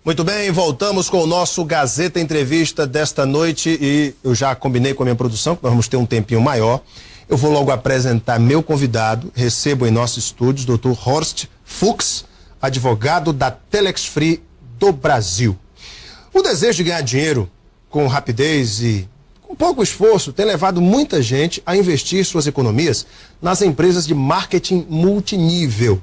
Muito bem, voltamos com o nosso Gazeta Entrevista desta noite e eu já combinei com a minha produção que nós vamos ter um tempinho maior. Eu vou logo apresentar meu convidado. Recebo em nossos estúdios o Dr. Horst Fuchs, advogado da Telex Free do Brasil. O desejo de ganhar dinheiro com rapidez e com pouco esforço tem levado muita gente a investir suas economias nas empresas de marketing multinível.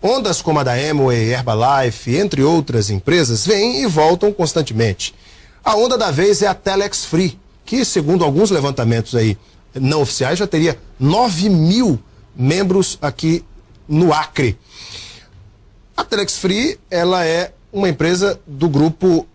Ondas como a da Amway, Herbalife, entre outras empresas, vêm e voltam constantemente. A onda da vez é a Telex Free, que, segundo alguns levantamentos aí não oficiais, já teria 9.000 membros aqui no Acre. A Telex Free, ela é uma empresa do grupo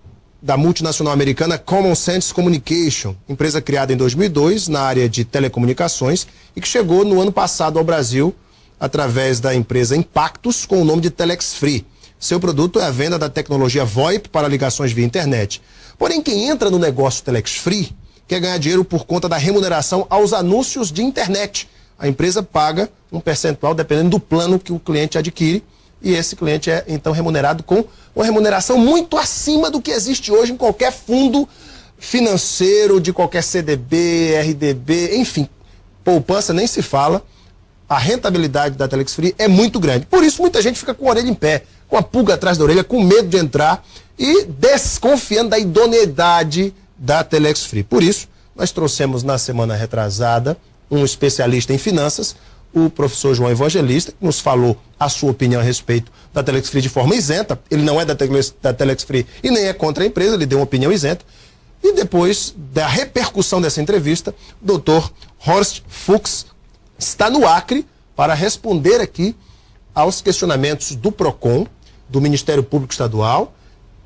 da multinacional americana Common Sense Communication, empresa criada em 2002 na área de telecomunicações e que chegou no ano passado ao Brasil através da empresa Impactus, com o nome de Telex Free. Seu produto é a venda da tecnologia VoIP para ligações via internet. Porém, quem entra no negócio Telex Free quer ganhar dinheiro por conta da remuneração aos anúncios de internet. A empresa paga um percentual dependendo do plano que o cliente adquire e esse cliente é, então, remunerado com uma remuneração muito acima do que existe hoje em qualquer fundo financeiro, de qualquer CDB, RDB, enfim. Poupança nem se fala. A rentabilidade da Telex Free é muito grande. Por isso, muita gente fica com a orelha em pé, com a pulga atrás da orelha, com medo de entrar e desconfiando da idoneidade da Telex Free. Por isso, nós trouxemos na semana retrasada um especialista em finanças, o professor João Evangelista, que nos falou a sua opinião a respeito da Telex Free de forma isenta. Ele não é da Telex Free e nem é contra a empresa, ele deu uma opinião isenta. E depois da repercussão dessa entrevista, o Dr. Horst Fuchs está no Acre para responder aqui aos questionamentos do PROCON, do Ministério Público Estadual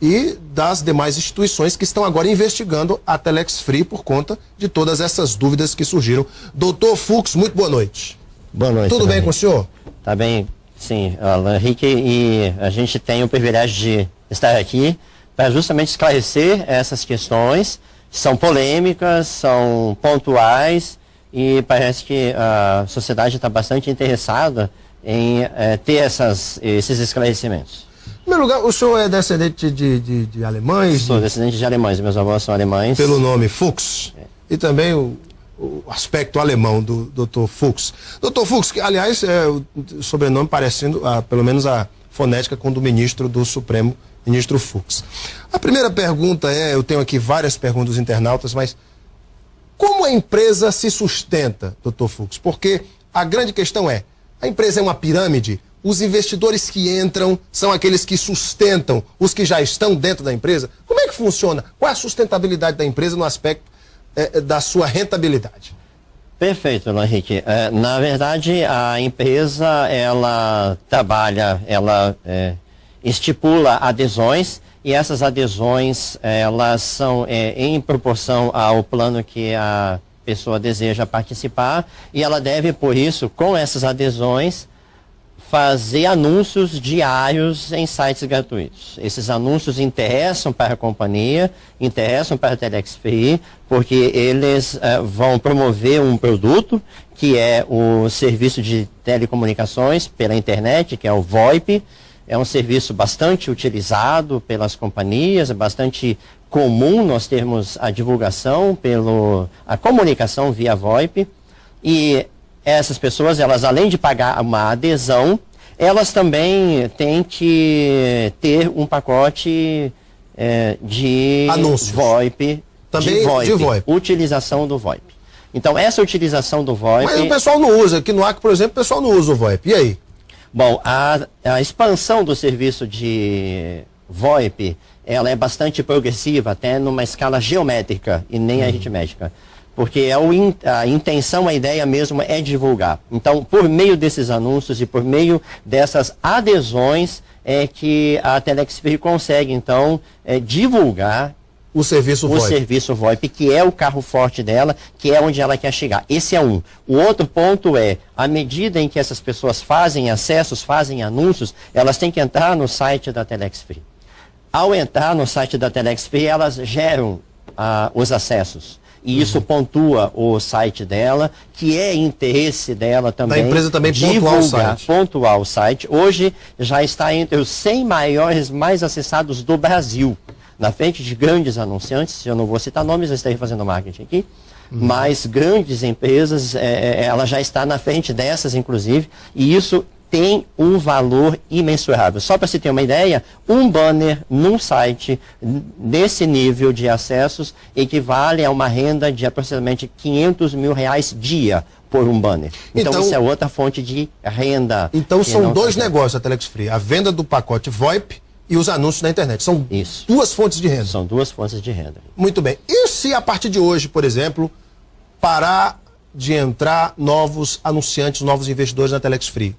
e das demais instituições que estão agora investigando a Telex Free por conta de todas essas dúvidas que surgiram. Doutor Fuchs, muito boa noite. Boa noite. Tudo bem com o senhor? Tá bem, sim, Alan Henrique, e a gente tem o privilégio de estar aqui para justamente esclarecer essas questões. São polêmicas, são pontuais, e parece que a sociedade está bastante interessada em ter esses esclarecimentos. Em primeiro lugar, o senhor é descendente de alemães? Sou descendente de alemães, meus avós são alemães. Pelo nome Fuchs. E também o aspecto alemão do Dr. Fuchs. Dr. Fuchs, que aliás é o sobrenome parecendo, pelo menos a fonética com o do ministro do Supremo, ministro Fuchs. A primeira pergunta eu tenho aqui várias perguntas dos internautas, mas como a empresa se sustenta, Dr. Fuchs? Porque a grande questão é, a empresa é uma pirâmide? Os investidores que entram são aqueles que sustentam os que já estão dentro da empresa? Como é que funciona? Qual é a sustentabilidade da empresa no aspecto da sua rentabilidade? Perfeito, Henrique. Na verdade, a empresa, ela trabalha, ela estipula adesões, e essas adesões, elas são em proporção ao plano que a pessoa deseja participar, e ela deve, por isso, com essas adesões, fazer anúncios diários em sites gratuitos. Esses anúncios interessam para a companhia, interessam para a Telex Free, porque eles vão promover um produto, que é o serviço de telecomunicações pela internet, que é o VoIP. É um serviço bastante utilizado pelas companhias, é bastante comum nós termos a divulgação, a comunicação via VoIP. E essas pessoas, elas além de pagar uma adesão, elas também têm que ter um pacote de anúncios. VoIP, também de VoIP. Utilização do VoIP. Então, essa utilização do VoIP... Mas o pessoal não usa, aqui no Acre, por exemplo, o pessoal não usa o VoIP. E aí? Bom, a expansão do serviço de VoIP, ela é bastante progressiva, até numa escala geométrica e nem aritmética. Porque a intenção, a ideia mesmo é divulgar. Então, por meio desses anúncios e por meio dessas adesões, é que a Telex Free consegue, então, divulgar o serviço VoIP, que é o carro forte dela, que é onde ela quer chegar. Esse é um. O outro ponto é, à medida em que essas pessoas fazem acessos, fazem anúncios, elas têm que entrar no site da Telex Free. Ao entrar no site da Telex Free, elas geram os acessos. e isso pontua o site dela, que é interesse dela também. Da empresa também pontuar o site. Hoje já está entre os 100 maiores mais acessados do Brasil, na frente de grandes anunciantes. Eu não vou citar nomes, eu estarei fazendo marketing aqui, mas grandes empresas, ela já está na frente dessas, inclusive, e isso tem um valor imensurável. Só para se ter uma ideia, um banner num site nesse nível de acessos equivale a uma renda de aproximadamente R$500 mil dia por um banner. Então isso é outra fonte de renda. Então são dois negócios a Telex Free, a venda do pacote VoIP e os anúncios na internet. São duas fontes de renda. São duas fontes de renda. Muito bem. E se a partir de hoje, por exemplo, parar de entrar novos anunciantes, novos investidores na Telex Free?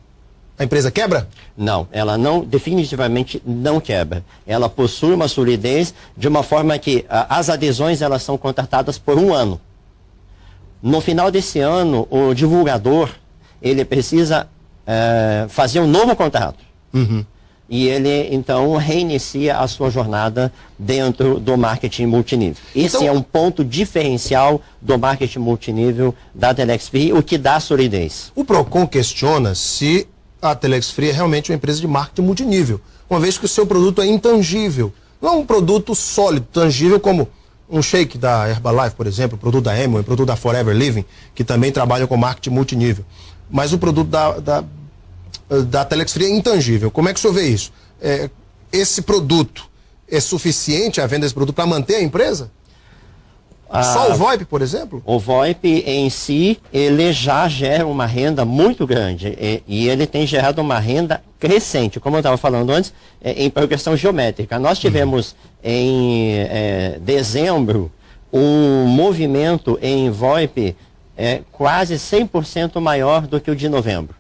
A empresa quebra? Não, ela não, definitivamente não quebra. Ela possui uma solidez de uma forma que as adesões elas são contratadas por um ano. No final desse ano, o divulgador, ele precisa fazer um novo contrato. E ele, então, reinicia a sua jornada dentro do marketing multinível. Esse é um ponto diferencial do marketing multinível da Telex Free, o que dá solidez. O Procon questiona se a Telex Free é realmente uma empresa de marketing multinível, uma vez que o seu produto é intangível. Não é um produto sólido, tangível, como um shake da Herbalife, por exemplo, o produto da Amway, o produto da Forever Living, que também trabalham com marketing multinível. Mas o produto da Telex Free é intangível. Como é que o senhor vê isso? Esse produto é suficiente, a venda desse produto, para manter a empresa? Só o VoIP, por exemplo? O VoIP em si, ele já gera uma renda muito grande e ele tem gerado uma renda crescente, como eu estava falando antes, em progressão geométrica. Nós tivemos em dezembro um movimento em VoIP quase 100% maior do que o de novembro.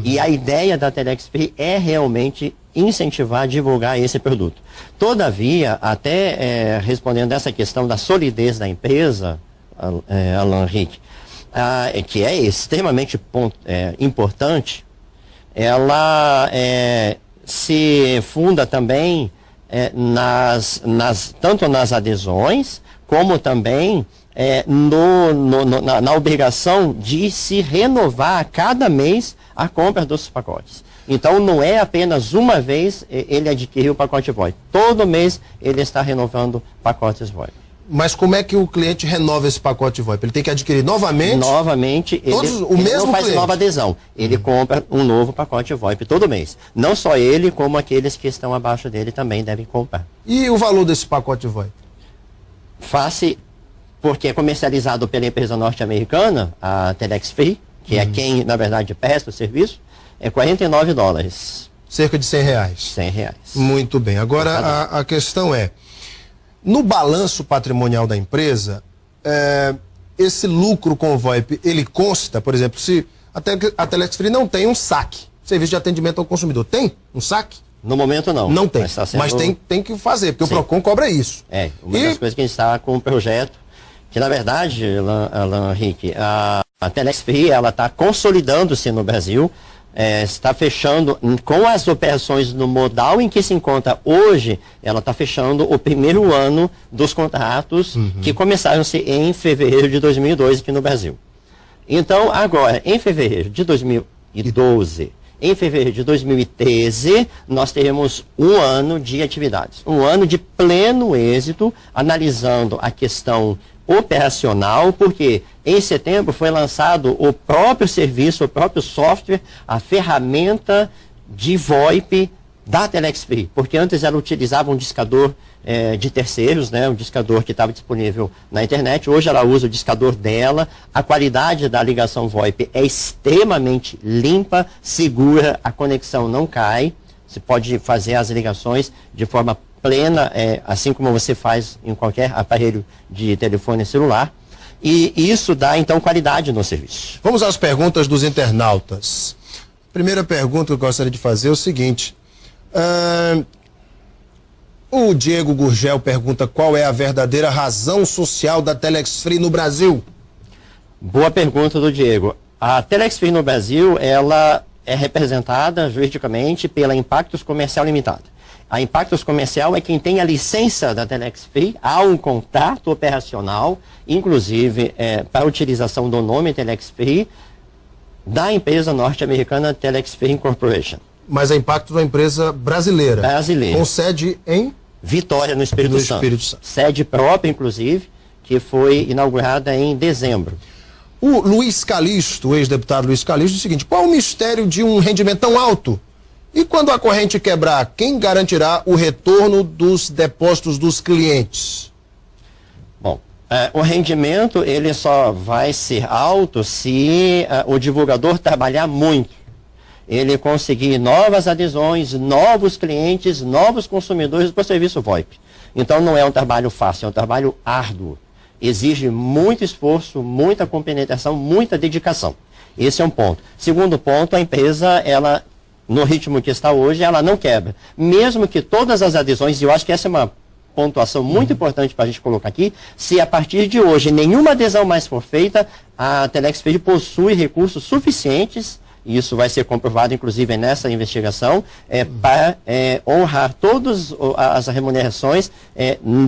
E a ideia da Telex Free é realmente incentivar, divulgar esse produto. Todavia, até respondendo essa questão da solidez da empresa, Alan Henrique, que é extremamente importante, ela se funda também tanto nas adesões, como também na obrigação de se renovar a cada mês a compra dos pacotes. Então não é apenas uma vez ele adquirir o pacote VoIP. Todo mês ele está renovando pacotes VoIP. Mas como é que o cliente renova esse pacote VoIP? Ele tem que adquirir novamente? Novamente, ele não faz nova adesão. Ele compra um novo pacote VoIP todo mês. Não só ele, como aqueles que estão abaixo dele também devem comprar. E o valor desse pacote VoIP? Face, porque é comercializado pela empresa norte-americana, a Telex Free, que é quem, na verdade, presta o serviço, é $49. Cerca de R$100. R$100. Muito bem. Agora, a questão é, no balanço patrimonial da empresa, esse lucro com o VoIP, ele consta, por exemplo, se a Telex Free não tem um saque, serviço de atendimento ao consumidor, tem um saque? No momento não. Não tem, mas tem que fazer, porque o Procon cobra isso. Uma das coisas que a gente está com um projeto, que na verdade, Alan Henrique, a Telex Free, ela está consolidando-se no Brasil, está fechando, com as operações no modal em que se encontra hoje, ela está fechando o primeiro ano dos contratos que começaram-se em fevereiro de 2002 aqui no Brasil. Então, agora, em fevereiro de 2012, em fevereiro de 2013, nós teremos um ano de atividades, um ano de pleno êxito, analisando a questão operacional, porque em setembro foi lançado o próprio serviço, o próprio software, a ferramenta de VoIP da Telex Free, porque antes ela utilizava um discador de terceiros, né, um discador que estava disponível na internet. Hoje ela usa o discador dela. A qualidade da ligação VoIP é extremamente limpa, segura, a conexão não cai. Você pode fazer as ligações de forma plena, assim como você faz em qualquer aparelho de telefone celular. E isso dá, então, qualidade no serviço. Vamos às perguntas dos internautas. Primeira pergunta que eu gostaria de fazer é o seguinte. O Diego Gurgel pergunta qual é a verdadeira razão social da Telex Free no Brasil. Boa pergunta do Diego. A Telex Free no Brasil, ela é representada juridicamente pela Impactos Comercial Limitada. A Impactos Comercial é quem tem a licença da Telex Free, há um contrato operacional, inclusive para a utilização do nome Telex Free, da empresa norte-americana Telex Free Incorporation. Mas a Impactos é uma empresa brasileira. Brasileira. Com sede em Vitória, no Espírito Santo. Sede própria, inclusive, que foi inaugurada em dezembro. O Luiz Calixto, o ex-deputado Luiz Calixto, diz o seguinte: qual o mistério de um rendimento tão alto? E quando a corrente quebrar, quem garantirá o retorno dos depósitos dos clientes? Bom, o rendimento ele só vai ser alto se o divulgador trabalhar muito. Ele conseguir novas adesões, novos clientes, novos consumidores para o serviço VoIP. Então não é um trabalho fácil, é um trabalho árduo. Exige muito esforço, muita compenetração, muita dedicação. Esse é um ponto. Segundo ponto, a empresa, ela, no ritmo que está hoje, ela não quebra. Mesmo que todas as adesões, e eu acho que essa é uma pontuação muito importante para a gente colocar aqui, se a partir de hoje nenhuma adesão mais for feita, a Telex Free possui recursos suficientes, e isso vai ser comprovado inclusive nessa investigação, para honrar todas as remunerações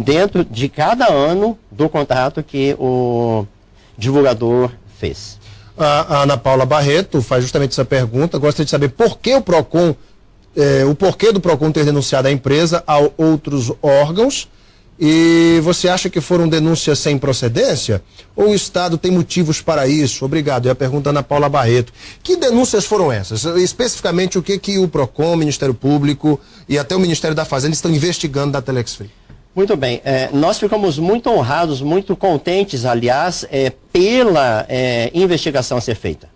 dentro de cada ano do contrato que o divulgador fez. A Ana Paula Barreto faz justamente essa pergunta. Gostaria de saber por que o PROCON, o porquê do PROCON ter denunciado a empresa a outros órgãos. E você acha que foram denúncias sem procedência? Ou o Estado tem motivos para isso? Obrigado. É a pergunta da Ana Paula Barreto. Que denúncias foram essas? Especificamente o que o PROCON, o Ministério Público e até o Ministério da Fazenda estão investigando da Telex Free? Muito bem. Nós ficamos muito honrados, muito contentes, aliás, pela investigação a ser feita.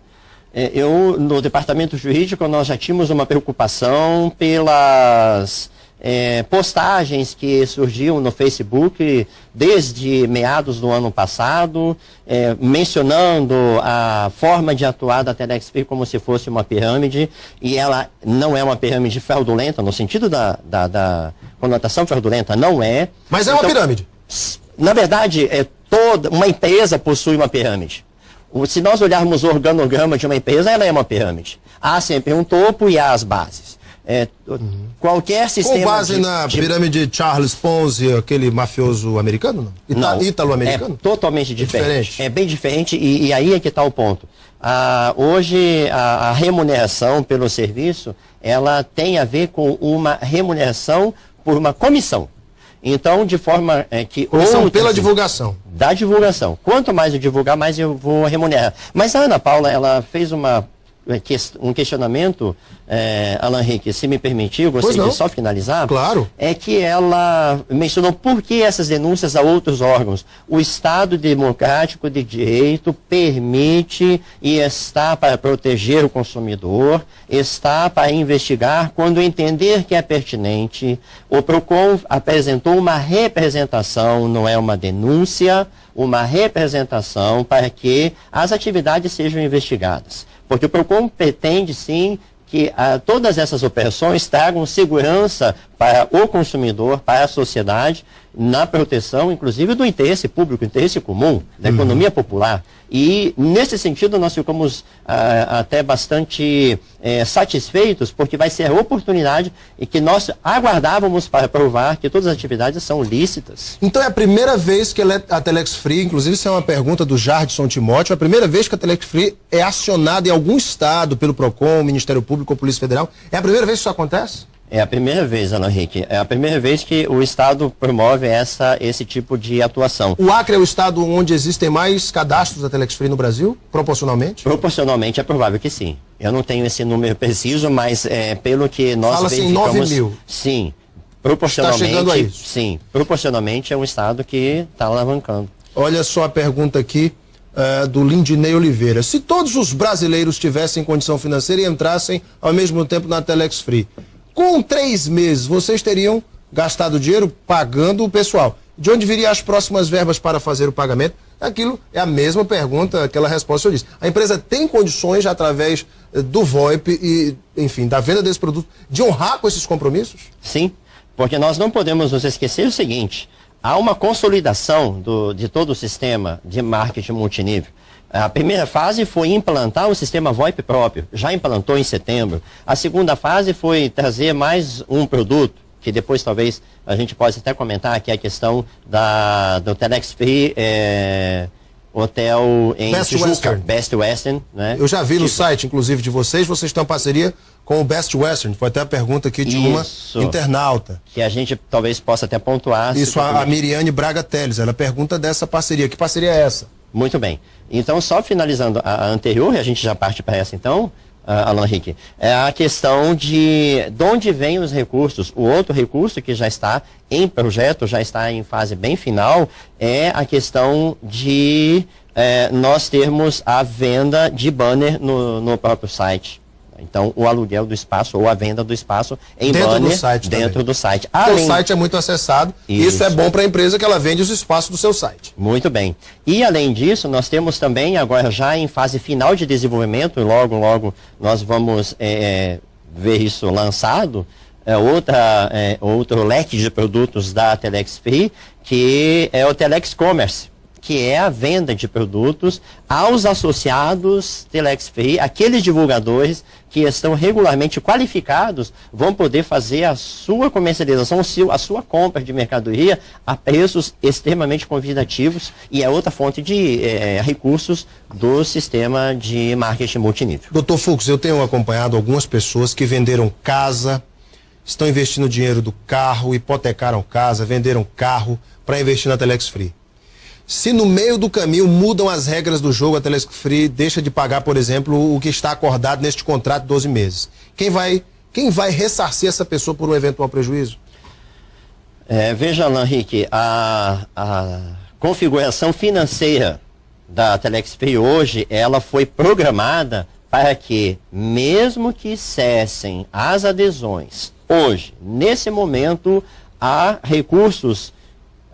No departamento jurídico, nós já tínhamos uma preocupação pelas postagens que surgiam no Facebook desde meados do ano passado, mencionando a forma de atuar da Telex Free como se fosse uma pirâmide, e ela não é uma pirâmide fraudulenta, no sentido da conotação fraudulenta, não é. Mas é uma pirâmide? Na verdade, toda uma empresa possui uma pirâmide. Se nós olharmos o organograma de uma empresa, ela é uma pirâmide. Há sempre um topo e há as bases. Qualquer sistema. Com base na pirâmide de Charles Ponzi, aquele mafioso americano? Não. Ítalo-americano? É totalmente diferente. É bem diferente e aí é que está o ponto. Hoje a remuneração pelo serviço, ela tem a ver com uma remuneração por uma comissão. Então, de forma que... Comissão pela divulgação. Da divulgação. Quanto mais eu divulgar, mais eu vou remunerar. Mas a Ana Paula, ela fez um questionamento, Alan Henrique, se me permitir, eu gostaria de só finalizar. Claro. É que ela mencionou por que essas denúncias a outros órgãos. O Estado Democrático de Direito permite e está para proteger o consumidor, está para investigar quando entender que é pertinente. O PROCON apresentou uma representação, não é uma denúncia, uma representação para que as atividades sejam investigadas. Porque o PROCON pretende, sim, que todas essas operações tragam segurança para o consumidor, para a sociedade, na proteção, inclusive, do interesse público, interesse comum, da economia popular. E, nesse sentido, nós ficamos até bastante satisfeitos, porque vai ser a oportunidade e que nós aguardávamos para provar que todas as atividades são lícitas. Então é a primeira vez que a Telex Free, inclusive isso é uma pergunta do Jardson Timóteo, é a primeira vez que a Telex Free é acionada em algum estado pelo PROCON, Ministério Público ou Polícia Federal? É a primeira vez que isso acontece? É a primeira vez, Alan Henrique. É a primeira vez que o Estado promove esse tipo de atuação. O Acre é o estado onde existem mais cadastros da Telex Free no Brasil, proporcionalmente? Proporcionalmente é provável que sim. Eu não tenho esse número preciso, mas pelo que nós verificamos... Fala-se em 9 mil. Sim. Proporcionalmente, está chegando a isso. Sim. Proporcionalmente é um estado que está alavancando. Olha só a pergunta aqui do Lindinei Oliveira. Se todos os brasileiros tivessem condição financeira e entrassem ao mesmo tempo na Telex Free, com 3 meses, vocês teriam gastado dinheiro pagando o pessoal. De onde viriam as próximas verbas para fazer o pagamento? Aquilo é a mesma pergunta, aquela resposta que eu disse. A empresa tem condições, através do VoIP e, enfim, da venda desse produto, de honrar com esses compromissos? Sim, porque nós não podemos nos esquecer o seguinte: há uma consolidação de todo o sistema de marketing multinível. A primeira fase foi implantar o sistema VoIP próprio, já implantou em setembro. A segunda fase foi trazer mais um produto, que depois talvez a gente possa até comentar, que é a questão do Telex Free Hotel em Best Tijuca, Western. Best Western, né? Eu já vi no site, inclusive, de vocês têm uma parceria com o Best Western. Foi até a pergunta aqui de uma internauta. Que a gente talvez possa até pontuar. Isso, a Miriane Braga Teles, ela pergunta dessa parceria. Que parceria é essa? Muito bem. Então, só finalizando a anterior, e a gente já parte para essa então, Alan Henrique, é a questão de onde vêm os recursos. O outro recurso que já está em projeto, já está em fase bem final, é a questão de nós termos a venda de banner no próprio site. Então, o aluguel do espaço ou a venda do espaço em dentro banner do site dentro do site. O site é muito acessado e isso é bom para a empresa que ela vende os espaços do seu site. Muito bem. E além disso, nós temos também, agora já em fase final de desenvolvimento, e logo nós vamos ver isso lançado, outro leque de produtos da Telex Free, que é o Telex Commerce, que é a venda de produtos aos associados Telex Free, aqueles divulgadores que estão regularmente qualificados, vão poder fazer a sua comercialização, a sua compra de mercadoria a preços extremamente convidativos, e é outra fonte de recursos do sistema de marketing multinível. Dr. Fux, eu tenho acompanhado algumas pessoas que venderam casa, estão investindo dinheiro do carro, hipotecaram casa, venderam carro para investir na Telex Free. Se no meio do caminho mudam as regras do jogo, a Telex Free deixa de pagar, por exemplo, o que está acordado neste contrato de 12 meses. Quem vai ressarcir essa pessoa por um eventual prejuízo? Veja, Alan Henrique, a configuração financeira da Telex Free hoje, ela foi programada para que, mesmo que cessem as adesões, hoje, nesse momento, há recursos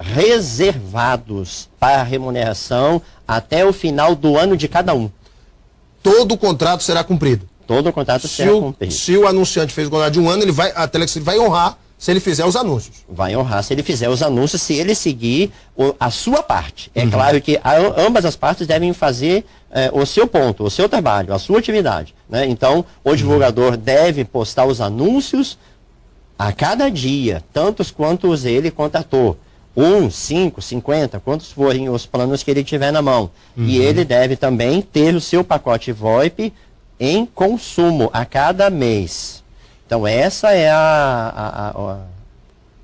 reservados para remuneração até o final do ano de cada um. Todo o contrato será cumprido? Todo o contrato será cumprido. Se o anunciante fez o contrato de um ano, a Telex vai honrar se ele fizer os anúncios. Vai honrar se ele fizer os anúncios, se ele seguir a sua parte. É claro que ambas as partes devem fazer o seu ponto, o seu trabalho, a sua atividade, né? Então, o divulgador deve postar os anúncios a cada dia, tantos quantos ele contratou. 1, 5, 50, quantos forem os planos que ele tiver na mão. E ele deve também ter o seu pacote VoIP em consumo a cada mês. Então, essa é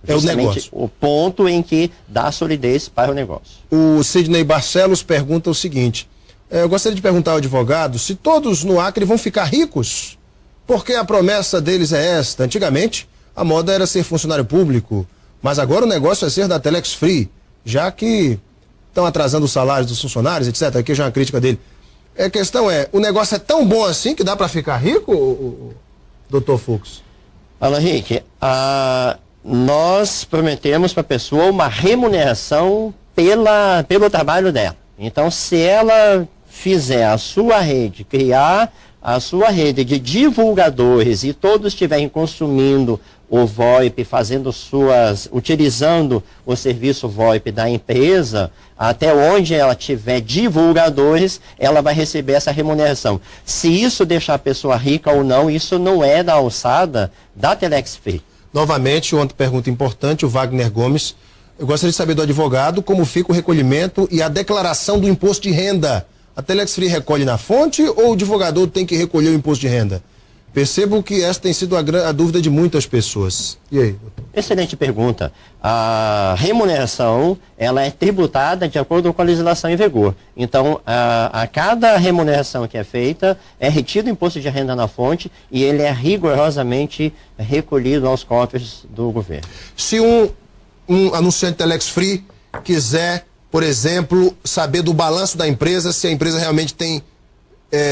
o negócio. O ponto em que dá solidez para o negócio. O Sidney Barcelos pergunta o seguinte: eu gostaria de perguntar ao advogado se todos no Acre vão ficar ricos, porque a promessa deles é esta. Antigamente, a moda era ser funcionário público, mas agora o negócio é ser da Telex Free, já que estão atrasando os salários dos funcionários, etc. Aqui já é uma crítica dele. A questão é, o negócio é tão bom assim que dá para ficar rico, Dr. Fux? Alan Henrique, nós prometemos para a pessoa uma remuneração pelo trabalho dela. Então, se ela fizer a sua rede, criar a sua rede de divulgadores e todos estiverem consumindo o VoIP, utilizando o serviço VoIP da empresa, até onde ela tiver divulgadores, ela vai receber essa remuneração. Se isso deixar a pessoa rica ou não, isso não é da alçada da Telex Free. Novamente, outra pergunta importante, o Wagner Gomes. Eu gostaria de saber do advogado como fica o recolhimento e a declaração do imposto de renda. A Telex Free recolhe na fonte ou o divulgador tem que recolher o imposto de renda? Percebo que essa tem sido a dúvida de muitas pessoas. E aí, doutor? Excelente pergunta. A remuneração, ela é tributada de acordo com a legislação em vigor. Então, a cada remuneração que é feita, é retido o imposto de renda na fonte e ele é rigorosamente recolhido aos cofres do governo. Se um anunciante Telex Free quiser, por exemplo, saber do balanço da empresa, se a empresa realmente tem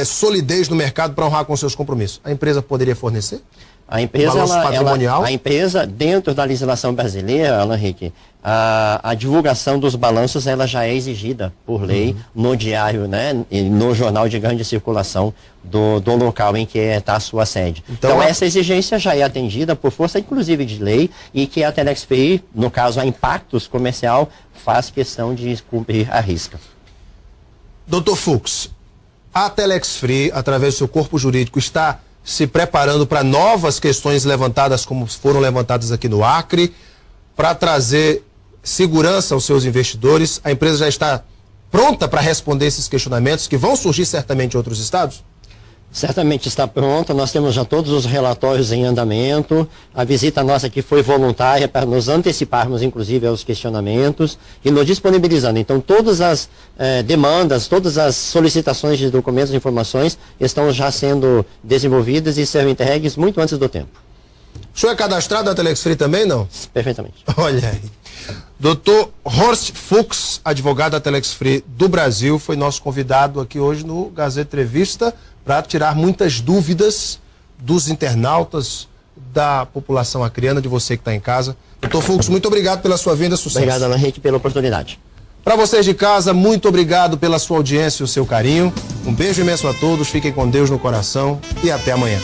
solidez no mercado para honrar com seus compromissos, a empresa poderia fornecer? A empresa, balanço patrimonial? A empresa, dentro da legislação brasileira, Alan Henrique, a divulgação dos balanços ela já é exigida por lei no diário, né, e no jornal de grande circulação do local em que está a sua sede. Então essa exigência já é atendida por força, inclusive, de lei, e que a Telex Free, no caso a Impactos Comercial, faz questão de cumprir a risca. Dr. Fux, a Telex Free, através do seu corpo jurídico, está se preparando para novas questões levantadas, como foram levantadas aqui no Acre, para trazer segurança aos seus investidores. A empresa já está pronta para responder esses questionamentos que vão surgir certamente em outros estados? Certamente está pronta, nós temos já todos os relatórios em andamento, a visita nossa aqui foi voluntária para nos anteciparmos inclusive aos questionamentos e nos disponibilizando. Então todas as demandas, todas as solicitações de documentos e informações estão já sendo desenvolvidas e serão entregues muito antes do tempo. O senhor é cadastrado na Telex Free também, não? Perfeitamente. Olha aí. Dr. Horst Fuchs, advogado da Telex Free do Brasil, foi nosso convidado aqui hoje no Gazeta Entrevista para tirar muitas dúvidas dos internautas, da população acreana, de você que está em casa. Dr. Fuchs, muito obrigado pela sua vinda, sucesso. Obrigado, Alan Henrique, pela oportunidade. Para vocês de casa, muito obrigado pela sua audiência e o seu carinho. Um beijo imenso a todos, fiquem com Deus no coração e até amanhã.